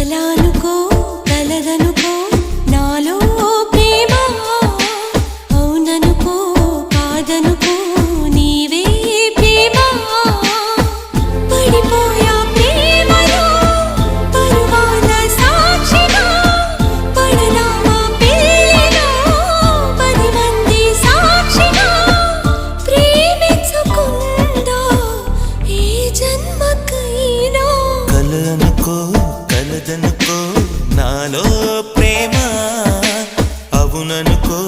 కలనుకో కలదనుకో నాలో ప్రేమ అవుననుకో కాదనుకో నీవే ప్రేమ పడిపోయా ప్రేమలో పరువాల సాక్షిగా పడనామా పెళ్ళిలో 10 మంది సాక్షిగా ప్రేమించుకుందా ఈ జన్మకైనా కలనుకో కలదనుకో నాలో ప్రేమ అవుననుకో